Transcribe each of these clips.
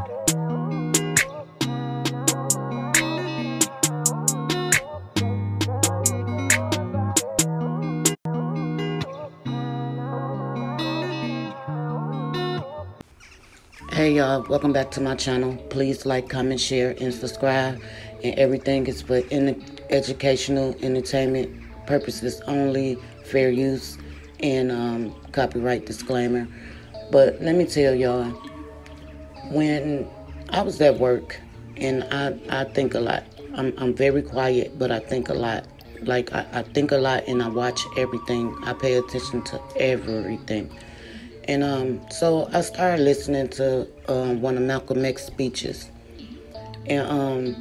Hey y'all, welcome back to my channel. Please like, comment, share, and subscribe. And everything is for educational, entertainment purposes only, fair use, and copyright disclaimer. But let me tell y'all, when I was at work, and I think a lot. I'm very quiet, but I think a lot. Like, I think a lot and I watch everything. I pay attention to everything. And so I started listening to one of Malcom X speeches. And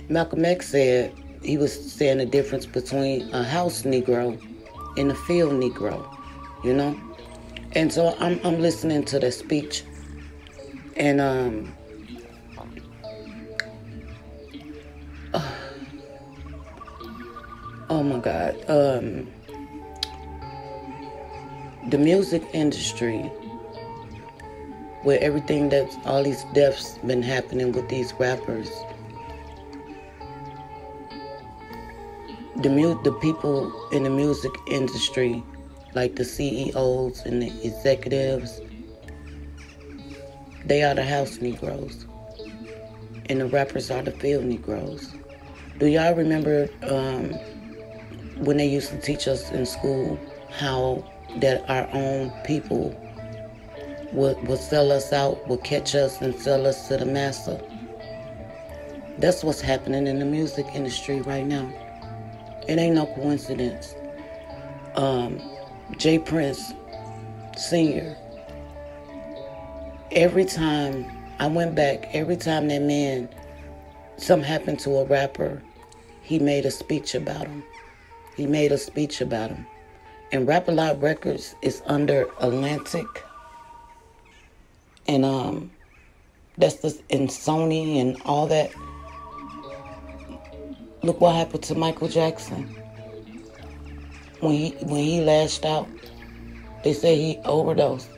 Malcom X said, he was saying the difference between a house Negro and a field Negro, you know? And so I'm listening to the speech. And oh my God. The music industry, where everything that's, all these deaths been happening with these rappers, the people in the music industry, like the CEOs and the executives, they are the house Negroes, and the rappers are the field Negroes. Do y'all remember when they used to teach us in school how that our own people would sell us out, would catch us and sell us to the master? That's what's happening in the music industry right now. It ain't no coincidence. JPRINCE Sr., every time I went back, every time that man, something happened to a rapper, he made a speech about him. He made a speech about him. And Rap-A-Lot Records is under Atlantic. And that's the, and Sony and all that. Look what happened to Michael Jackson. When he lashed out, they say he overdosed.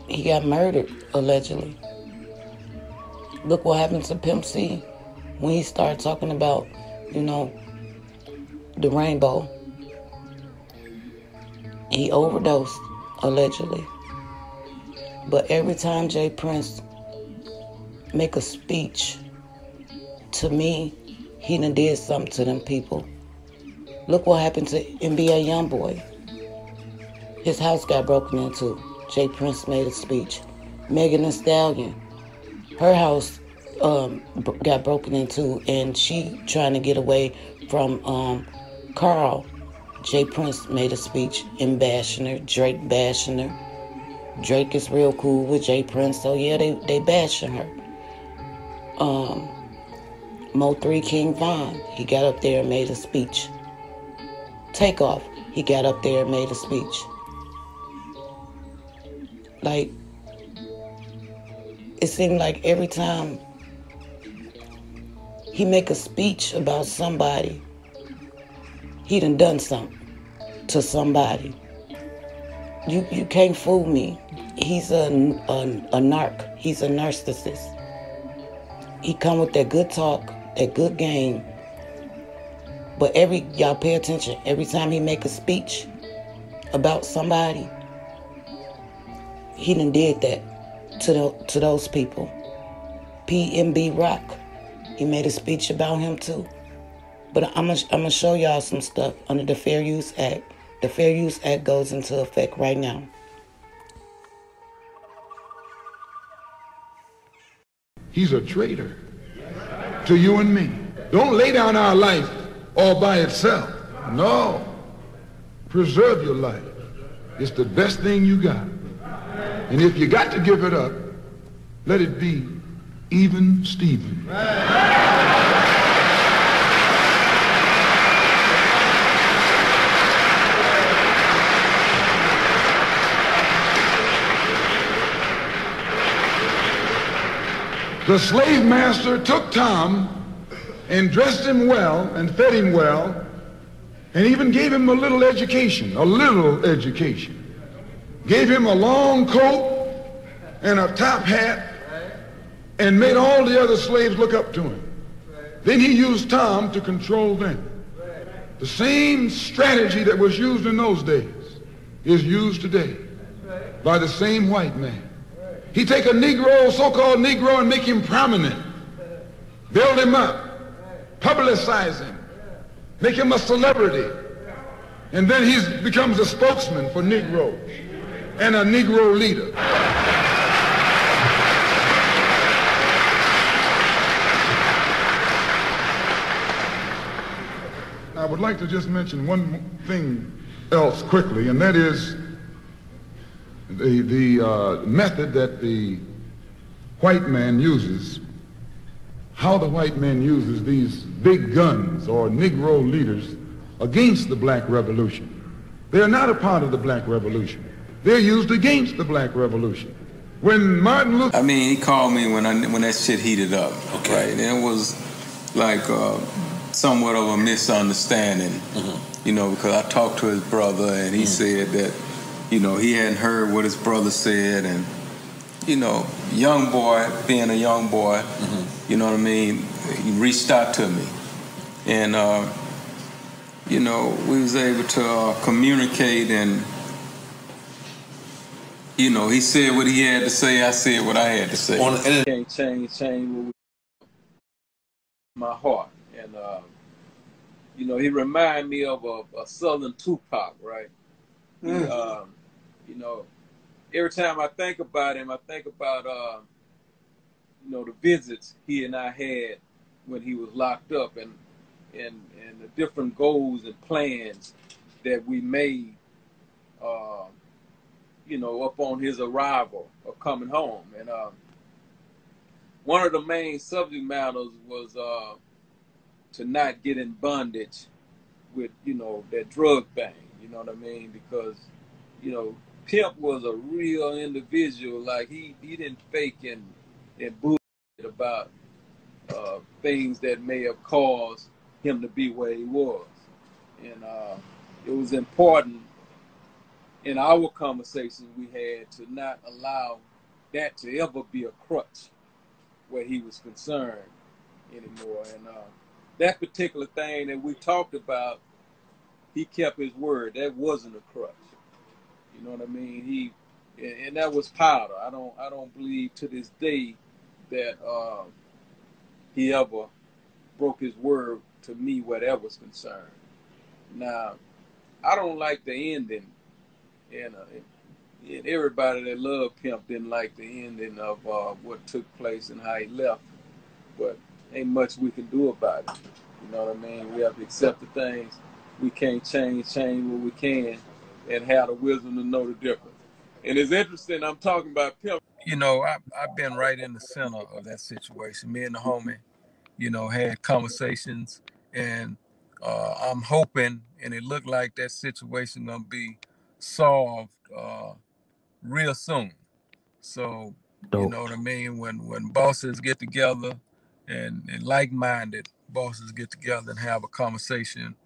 He got murdered, allegedly. Look what happened to Pimp C when he started talking about, you know, the rainbow. He overdosed, allegedly. But every time JPRINCE make a speech, to me, he done did something to them people. Look what happened to NBA Youngboy. His house got broken into. JPRINCE made a speech. Megan Thee Stallion, her house got broken into, and she trying to get away from Carl. JPRINCE made a speech in bashing her. Drake bashing her. Drake is real cool with JPRINCE, so yeah, they bashing her. Mo3 King Von, he got up there and made a speech. Takeoff, he got up there and made a speech. Like, it seemed like every time he make a speech about somebody, he done something to somebody. You can't fool me. He's a narc. He's a narcissist. He come with that good talk, that good game. But y'all pay attention. Every time he make a speech about somebody, he done did that to those people. PNB Rock, he made a speech about him too. But I'm gonna show y'all some stuff under the Fair Use Act. The Fair Use Act goes into effect right now. He's a traitor to you and me. Don't lay down our life all by itself. No. Preserve your life. It's the best thing you got. And if you got to give it up, let it be even Steven. The slave master took Tom and dressed him well and fed him well and even gave him a little education. Gave him a long coat and a top hat and made all the other slaves look up to him. Then he used Tom to control them. The same strategy that was used in those days is used today by the same white man. He take a Negro, so-called Negro, and make him prominent, build him up, publicize him, make him a celebrity, and then he becomes a spokesman for Negroes and a Negro leader. I would like to just mention one thing else quickly, and that is the method that the white man uses, how the white man uses these big guns or Negro leaders against the black revolution. They are not a part of the black revolution. They're used against the black revolution. When Martin Luther... I mean, he called me when that shit heated up. Okay. Right? And it was like somewhat of a misunderstanding, you know, because I talked to his brother and he said that, you know, he hadn't heard what his brother said, and, you know, young boy, being a young boy, you know what I mean, he reached out to me. And, you know, we was able to communicate, and, you know, he said what he had to say, I said what I had to say. Can't change my heart. And, you know, he reminded me of a Southern Tupac, right? You know, every time I think about him, I think about, you know, the visits he and I had when he was locked up, and the different goals and plans that we made, you know, upon his arrival or coming home. And one of the main subject matters was to not get in bondage with, you know, that drug thing, you know what I mean? Because, you know, Pimp was a real individual. Like, he didn't fake and bullshit about things that may have caused him to be where he was. And it was important in our conversations we had to not allow that to ever be a crutch where he was concerned anymore. And that particular thing that we talked about, he kept his word. That wasn't a crutch. You know what I mean? And that was powder. I don't believe to this day that he ever broke his word to me where that was concerned. Now, I don't like the ending, and everybody that loved Pimp didn't like the ending of what took place and how he left. But ain't much we can do about it. You know what I mean? We have to accept the things. We can't change what we can, and have the wisdom to know the difference. And it's interesting, I'm talking about Pimp. You know, I've been right in the center of that situation. Me and the homie, you know, had conversations, and I'm hoping, and it looked like that situation gonna be solved real soon. So, you know what I mean? When bosses get together and like-minded bosses get together and have a conversation,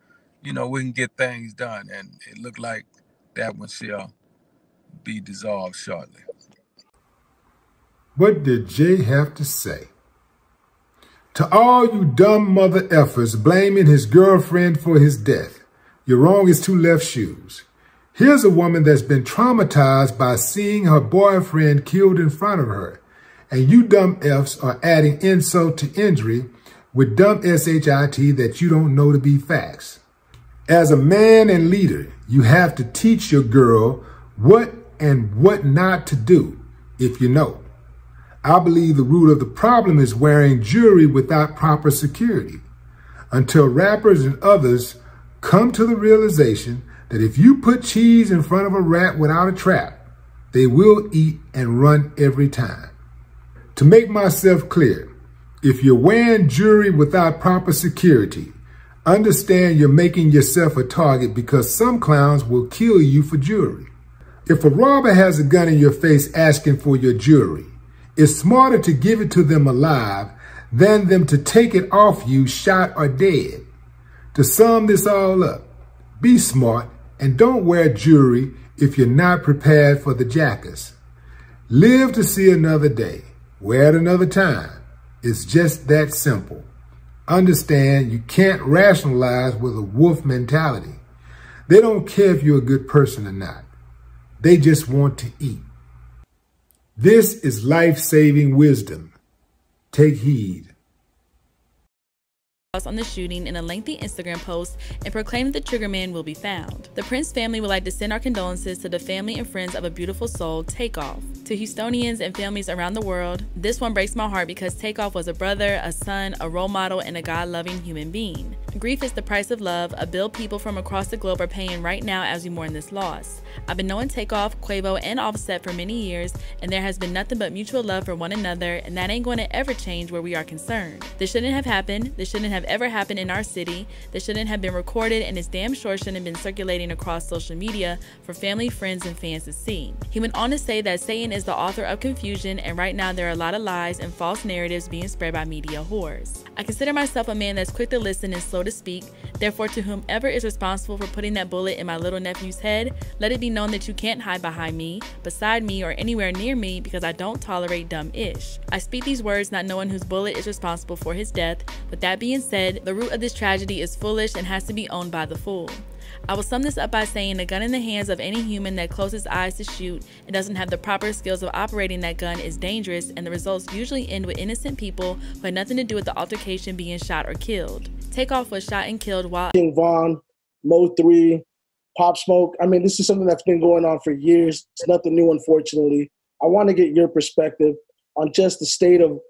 you know, we can get things done. And it looked like that one shall be dissolved shortly. What did Jay have to say? To all you dumb mother effers blaming his girlfriend for his death, you're wrong as two left shoes. Here's a woman that's been traumatized by seeing her boyfriend killed in front of her, and you dumb Fs are adding insult to injury with dumb shit that you don't know to be facts. As a man and leader, you have to teach your girl what and what not to do, if you know. I believe the root of the problem is wearing jewelry without proper security, until rappers and others come to the realization that if you put cheese in front of a rat without a trap, they will eat and run every time. To make myself clear, if you're wearing jewelry without proper security, understand you're making yourself a target, because some clowns will kill you for jewelry. If a robber has a gun in your face asking for your jewelry, it's smarter to give it to them alive than them to take it off you shot or dead. To sum this all up, be smart and don't wear jewelry if you're not prepared for the jackers. Live to see another day. Where at another time. It's just that simple. Understand you can't rationalize with a wolf mentality. They don't care if you're a good person or not. They just want to eat. This is life-saving wisdom. Take heed. On the shooting in a lengthy Instagram post and proclaimed the trigger man will be found. The Prince family would like to send our condolences to the family and friends of a beautiful soul, Takeoff. To Houstonians and families around the world, this one breaks my heart because Takeoff was a brother, a son, a role model, and a God-loving human being. Grief is the price of love, a bill people from across the globe are paying right now as we mourn this loss. I've been knowing Takeoff, Quavo, and Offset for many years, and there has been nothing but mutual love for one another, and that ain't going to ever change where we are concerned. This shouldn't have happened. This shouldn't have ever happened in our city. This shouldn't have been recorded, and it's damn sure shouldn't have been circulating across social media for family, friends, and fans to see. He went on to say that Satan is the author of confusion, and right now there are a lot of lies and false narratives being spread by media whores. I consider myself a man that's quick to listen and slow to speak. Therefore, to whomever is responsible for putting that bullet in my little nephew's head, let it be known that you can't hide behind me, beside me, or anywhere near me because I don't tolerate dumb-ish. I speak these words not knowing whose bullet is responsible for his death. With that being said, the root of this tragedy is foolish and has to be owned by the fool. I will sum this up by saying a gun in the hands of any human that closes eyes to shoot and doesn't have the proper skills of operating that gun is dangerous, and the results usually end with innocent people who had nothing to do with the altercation being shot or killed. Takeoff was shot and killed while King Von, Mo 3, Pop Smoke. I mean, this is something that's been going on for years. It's nothing new, unfortunately. I want to get your perspective on just the state of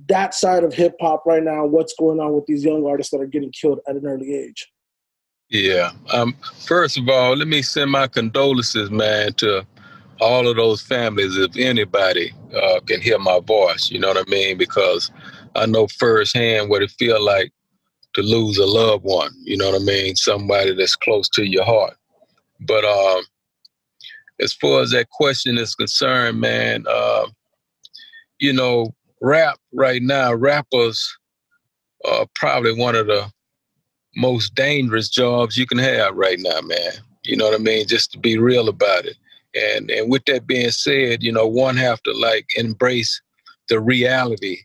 that side of hip hop right now, what's going on with these young artists that are getting killed at an early age. Yeah. First of all, let me send my condolences, man, to all of those families. If anybody can hear my voice, you know what I mean? Because I know firsthand what it feels like to lose a loved one, you know what I mean? Somebody that's close to your heart. But as far as that question is concerned, man, you know, rap right now, rappers are probably one of the most dangerous jobs you can have right now, man. You know what I mean? Just to be real about it. And with that being said, you know, one have to like embrace the reality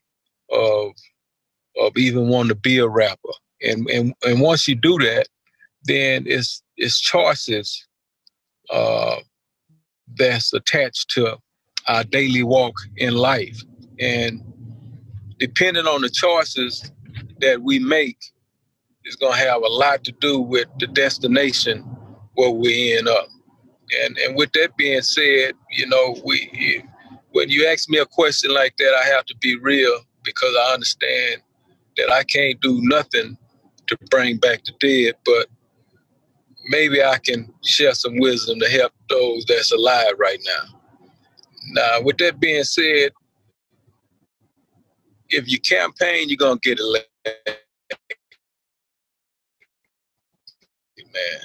of even wanting to be a rapper. And once you do that, then it's choices that's attached to our daily walk in life. And depending on the choices that we make, is going to have a lot to do with the destination where we end up. And with that being said, you know, when you ask me a question like that, I have to be real because I understand that I can't do nothing to bring back the dead, but maybe I can share some wisdom to help those that's alive right now. Now, with that being said, if you campaign, you're going to get elected, man.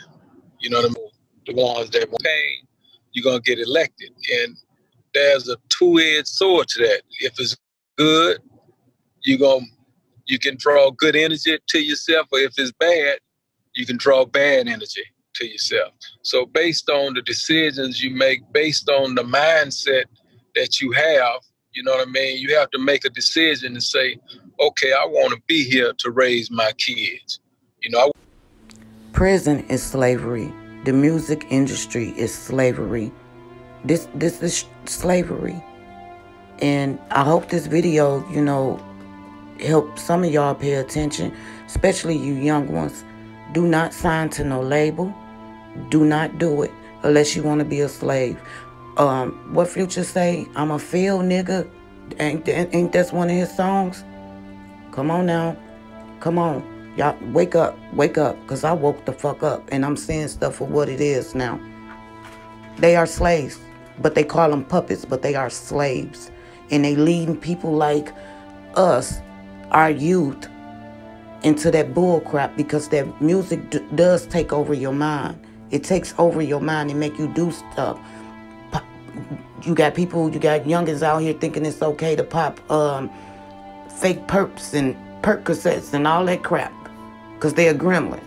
You know what I mean? The ones that campaign, you're going to get elected. And there's a two-edged sword to that. If it's good, you can draw good energy to yourself, or if it's bad, you can draw bad energy to yourself. So based on the decisions you make, based on the mindset that you have, you know what I mean, you have to make a decision and say, okay, I want to be here to raise my kids. You know, Prison is slavery. The music industry is slavery. This is slavery. And I hope this video, you know, help some of y'all pay attention, especially you young ones. Do not sign to no label. Do not do it unless you want to be a slave. What Future say? I'm a field nigga. Ain't that one of his songs? Come on now. Come on. Y'all, wake up, because I woke the fuck up, and I'm seeing stuff for what it is now. They are slaves, but they call them puppets, but they are slaves. And they leading people like us, our youth, into that bull crap, because that music does take over your mind. It takes over your mind and make you do stuff. You got youngins out here thinking it's okay to pop fake perps and Percocets and all that crap. Because they're a gremlin.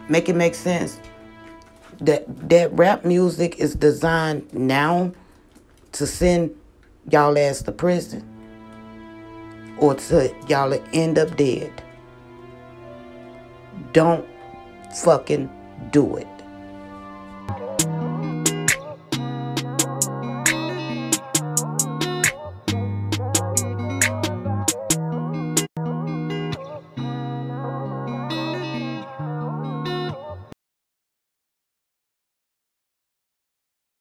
Make it make sense. That rap music is designed now to send y'all ass to prison or to y'all end up dead. Don't fucking do it.